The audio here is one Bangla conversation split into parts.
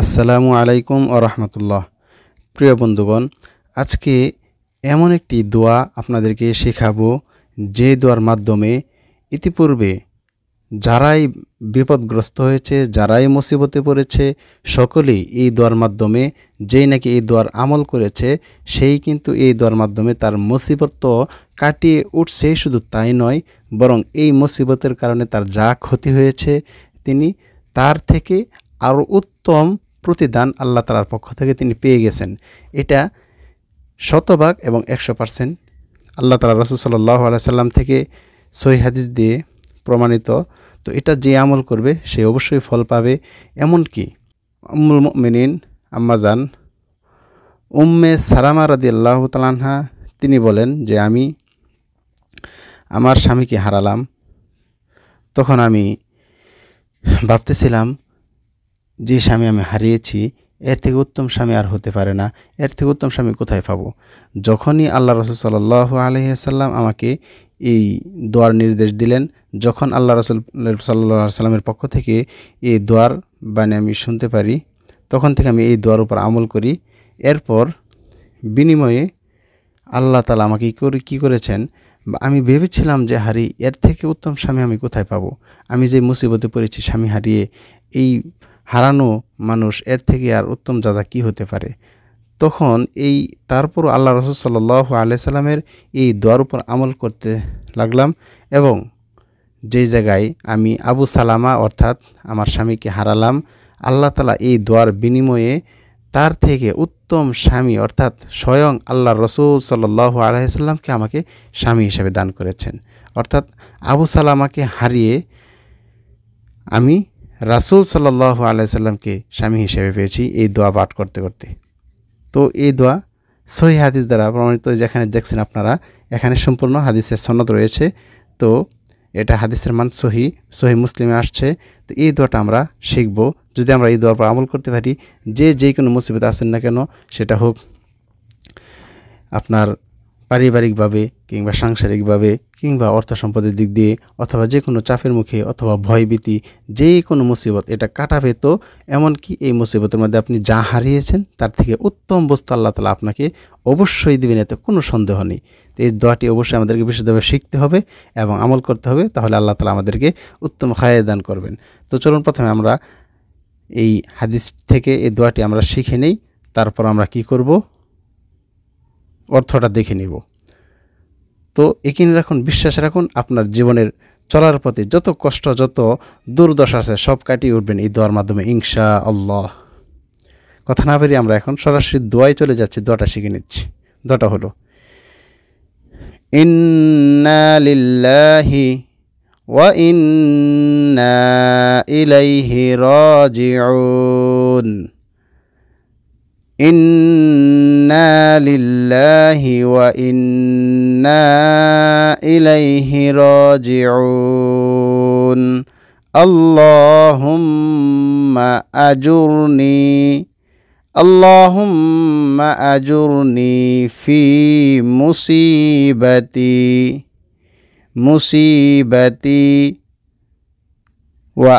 আসসালামু আলাইকুম ওয়া রাহমাতুল্লাহ। প্রিয় বন্ধুগণ, আজকে এমন একটি দোয়া আপনাদেরকে শেখাবো যে দোয়ার মাধ্যমে ইতিপূর্বে যারাই বিপদগ্রস্ত হয়েছে, যারাই মুসিবতে পড়েছে, সকলেই এই দোয়ার মাধ্যমে যেই নাকি এই দোয়ার আমল করেছে সেই কিন্তু এই দোয়ার মাধ্যমে তার মুসিবত তো কাটিয়ে উঠছে। শুধু তাই নয়, বরং এই মুসিবতের কারণে তার যা ক্ষতি হয়েছে তিনি তার থেকে আরও উত্তম প্রতিদান আল্লাহ তাআলার পক্ষ থেকে তিনি পেয়ে গেছেন। এটা শতভাগ এবং 100% আল্লাহ তাআলা রাসূল সাল্লাল্লাহু আলাইহি সাল্লাম থেকে সহিহ হাদিস দিয়ে প্রমাণিত। তো এটা যে আমল করবে সে অবশ্যই ফল পাবে। এমনকি উম্মুল মুমিনিন আম্মাজান উম্মে সালামা রাদিয়াল্লাহু তাআলা আনহা তিনি বলেন যে আমি আমার স্বামীকে হারালাম। তখন আমি ভাবতেছিলাম যে স্বামী আমি হারিয়েছি এর থেকে উত্তম স্বামী আর হতে পারে না, এর থেকে উত্তম স্বামী কোথায় পাবো। যখনই আল্লাহ রাসূল সাল্লাল্লাহু আলাইহি ওয়াসাল্লাম আমাকে এই দোয়ার নির্দেশ দিলেন, যখন আল্লাহ রাসূল সাল্লাল্লাহু আলাইহি ওয়াসাল্লামের পক্ষ থেকে এই দোয়ার বাণী আমি শুনতে পারি, তখন থেকে আমি এই দোয়ার উপর আমল করি। এরপর বিনিময়ে আল্লাহ তাআলা আমাকে কী করেছেন, আমি ভেবেছিলাম যে এর থেকে উত্তম স্বামী আমি কোথায় পাবো। আমি যে মুসিবতে পড়েছি স্বামী হারিয়ে, এই হারানো মানুষ এর থেকে আর উত্তম যাজা কী হতে পারে। তখন তারপর আল্লাহ রাসূল সাল্লাল্লাহু আলাইহি সাল্লামের এই দোয়ার উপর আমল করতে লাগলাম এবং যেই জায়গায় আমি আবু সালামা অর্থাৎ আমার স্বামীকে হারালাম, আল্লাহ তাআলা এই দোয়ার বিনিময়ে তার থেকে উত্তম স্বামী অর্থাৎ স্বয়ং আল্লাহ রাসূল সাল্লাল্লাহু আলাইহি সাল্লামকে আমাকে স্বামী হিসেবে দান করেছেন। অর্থাৎ আবু সালামাকে হারিয়ে আমি রাসূল সাল্লাল্লাহু আলাইহি সাল্লামকে স্বামী হিসেবে পেয়েছি এই দোয়া পাঠ করতে করতে। তো এই দোয়া সহিহ হাদিস দ্বারা প্রমাণিত। যেখানে দেখছেন আপনারা, এখানে সম্পূর্ণ হাদিসের সনদ রয়েছে। তো এটা হাদিসের মান সহি মুসলিমে আসছে। তো এই দোয়াটা আমরা শিখব। যদি আমরা এই দোয়ার পর আমল করতে পারি, যে কোনো মুসিবত আসেন না কেন, সেটা হোক আপনার পারিবারিকভাবে কিংবা সাংসারিকভাবে কিংবা অর্থ সম্পদের দিক দিয়ে অথবা যে কোনো চাপের মুখে অথবা ভয়ভীতি, যে কোনো মুসিবত এটা কাটাবে। তো এমনকি এই মুসিবতের মধ্যে আপনি যা হারিয়েছেন তার থেকে উত্তম বস্তু আল্লাহ তাআলা আপনাকে অবশ্যই দিবেন, এতে কোনো সন্দেহ নেই। তো এই দোয়াটি অবশ্যই আমাদেরকে বিশুদ্ধভাবে শিখতে হবে এবং আমল করতে হবে, তাহলে আল্লাহ তাআলা আমাদেরকে উত্তম খায়ের দান করবেন। তো চলুন প্রথমে আমরা এই হাদিস থেকে এই দোয়াটি আমরা শিখে নেই, তারপর আমরা কি করব অর্থটা দেখে নিব। তো এখানে রাখুন, বিশ্বাস রাখুন, আপনার জীবনের চলার পথে যত কষ্ট যত দুর্দশা আছে সব কাটিয়ে উঠবেন এই দোয়ার মাধ্যমে ইনশাআল্লাহ। কথা না বেরিয়ে আমরা এখন সরাসরি দোয়ায় চলে যাচ্ছি, দোয়াটা শিখে নিচ্ছি। দোয়াটা হলো ইন্না লিল্লাহি ওয়া ইন্না ইলাইহি রাজিউন। ইন্না লিল্লাহি ওয়া ইন্না ইলাইহি রাজিউন। আল্লাহুম্মা আজুরনি ফি মুসিবাতি ওয়া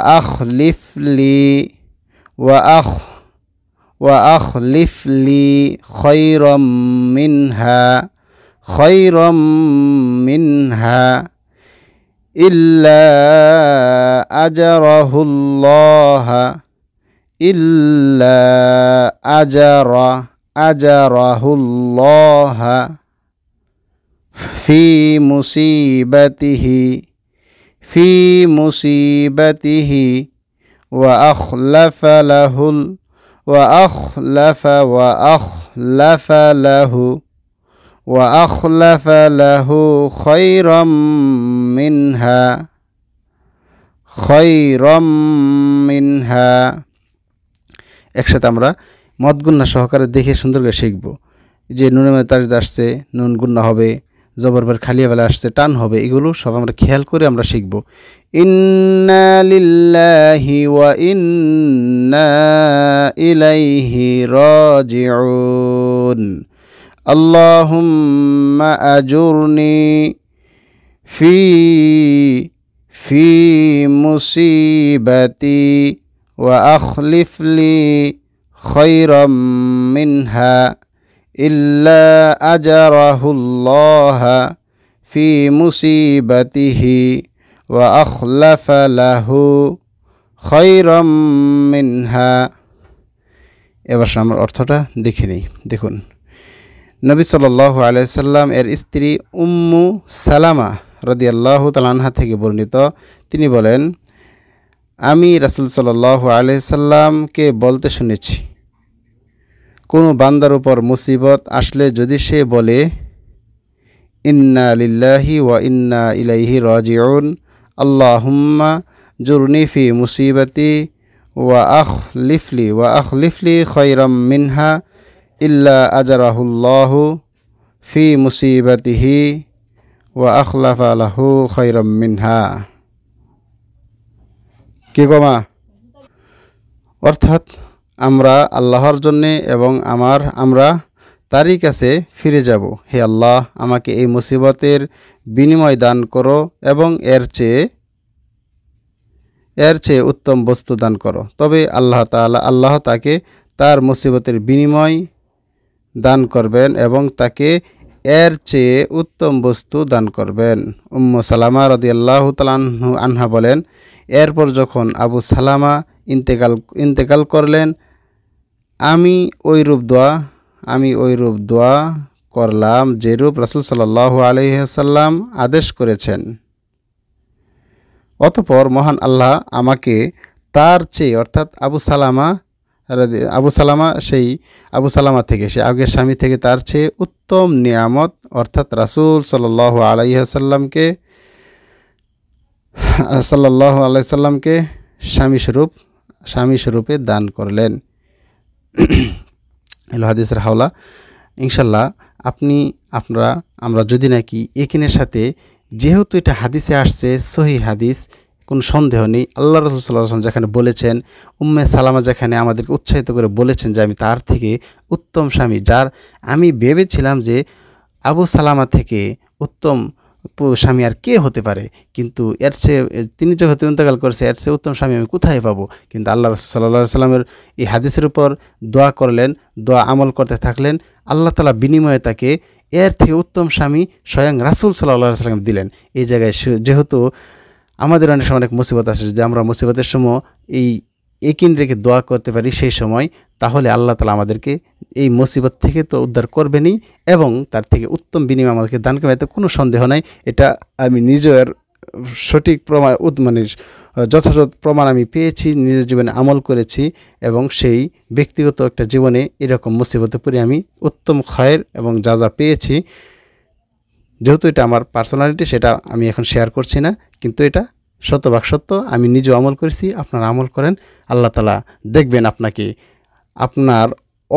আখলিফ লি খায়রাম মিনহা ইল্লা আজরাহুল্লাহ ফি মুসিবাতিহি ওয়া আখলাফ লাহু খায়রাম মিনহা। একসাথে আমরা মদ গুন্না সহকারে দেখে সুন্দর করে শিখব। যে নুনের মধ্যে তাজদীদ আসছে, নুন গুন্না হবে, জবরবার খালিয়া বেলা আসছে, টান হবে, এগুলো সব আমরা খেয়াল করে আমরা শিখব। ইন্না লিল্লাহি ওয়া ইন্না ইলাইহি রাজিউন। আল্লাহুম্মা আজুরনি ফি মুসিবাতি ওয়া আখলিফ লি خيرا منها إلا أجره الله في مصيبته وأخلف له خيرا منها। এবার আমরা অর্থটা দেখে নেই। দেখুন, নবী সাল্লাল্লাহু আলাইহি সাল্লাম এর স্ত্রী উম্মু সালামা রাদিয়াল্লাহু তাআলা আনহা থেকে বর্ণিত, তিনি বলেন, আমি রাসূল সাল্লাল্লাহু আলাইহি সাল্লামকে বলতে শুনেছি, কোনো বান্দার উপর মুসিবত আসলে যদি সে বলে ইন্না লিল্লাহি ওয়া ইন্না ইলাইহি রাজিউন, আল্লাহুম্মা জুরনি ফি মুসিবাতি ওয়া আখলিফলি খায়রাম মিনহা ইল্লা আজরাহুল্লাহু ফি মুসিবাতিহি ওয়া আখলাফা লাহু খায়রাম মিনহা। কি কমা? অর্থাৎ আমরা আল্লাহর জন্যে এবং আমরা তারই কাছে ফিরে যাব। হে আল্লাহ, আমাকে এই মুসিবতের বিনিময় দান করো এবং এর চেয়ে উত্তম বস্তু দান করো। তবে আল্লাহ তাকে তার মুসিবতের বিনিময় দান করবেন এবং তাকে এর চেয়ে উত্তম বস্তু দান করবেন। উম্মু সালামা রাদিয়াল্লাহু তাআলা আনহা বলেন, এরপর যখন আবু সালামা ইন্তেকাল করলেন, আমি ওই রূপ দোয়া করলাম যেরূপ রাসূল সাল্লাল্লাহু আলাইহি ওয়াসাল্লাম আদেশ করেছেন। অতঃপর মহান আল্লাহ আমাকে তার চেয়ে, অর্থাৎ আবু সালামা থেকে, সে আগের স্বামী থেকে তার চেয়ে উত্তম নিয়ামত অর্থাৎ রাসূল সাল্লাল্লাহু আলাইহি ওয়াসাল্লামকে স্বামী স্বরূপে দান করলেন। এলো হাদিসের হাওলা। ইনশাল্লাহ আমরা যদি নাকি একিনের সাথে, যেহেতু এটা হাদিসে আসছে, সহিহ হাদিস, কোনো সন্দেহ নেই, আল্লাহ রাসূল সাল্লাল্লাহু আলাইহি ওয়াসাল্লাম যেখানে বলেছেন, উম্মে সালামা যেখানে আমাদেরকে উৎসাহিত করে বলেছেন যে আমি তার থেকে উত্তম স্বামী, আমি ভেবেছিলাম যে আবু সালামা থেকে উত্তম স্বামী আর কে হতে পারে, কিন্তু এর চেয়ে, তিনি যেহেতু ইন্তেকাল করেছে, এর চেয়ে উত্তম স্বামী আমি কোথায় পাবো। কিন্তু আল্লাহ রাসূল সাল্লাল্লাহু আলাইহি ওয়াসাল্লামের এই হাদিসের উপর দোয়া করলেন, দোয়া আমল করতে থাকলেন, আল্লাহ তাআলা বিনিময়ে তাকে এর থেকে উত্তম স্বামী স্বয়ং রাসূল সাল্লাল্লাহু আলাইহি ওয়াসাল্লাম দিলেন। এই জায়গায় যেহেতু আমাদের অনেক মুসিবত আসে, যদি আমরা মুসিবতের সময় এই একিন রেখে দোয়া করতে পারি সেই সময়, তাহলে আল্লাহ তাআলা আমাদেরকে এই মুসিবত থেকে তো উদ্ধার করবেনই এবং তার থেকে উত্তম বিনিময় আমাদেরকে দান করবেন, এতে কোনো সন্দেহ নাই। এটা আমি নিজের সঠিক প্রমাণ, যথাযথ প্রমাণ আমি পেয়েছি, নিজের জীবনে আমল করেছি এবং সেই ব্যক্তিগত একটা জীবনে এরকম মুসিবতে পড়ে আমি উত্তম খায়ের এবং যা পেয়েছি। যেহেতু এটা আমার পার্সোনালিটি, সেটা আমি এখন শেয়ার করছি না, কিন্তু এটা শতভাগ সত্য, আমি নিজেও আমল করেছি, আপনারা আমল করেন, আল্লাহ তাআলা দেখবেন আপনাকে, আপনার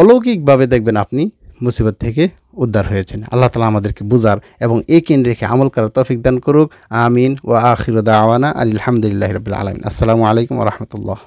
অলৌকিকভাবে দেখবেন আপনি মুসিবত থেকে উদ্ধার হয়েছেন। আল্লাহ তাআলা আমাদেরকে বুঝার এবং একিন রেখে আমল করার তৌফিক দান করুক। আমিন ওয়া আখিরু দাওয়ানা আলহামদুলিল্লাহি রাব্বিল আলামিন। আসসালামু আলাইকুম ওয়া রাহমাতুল্লাহ।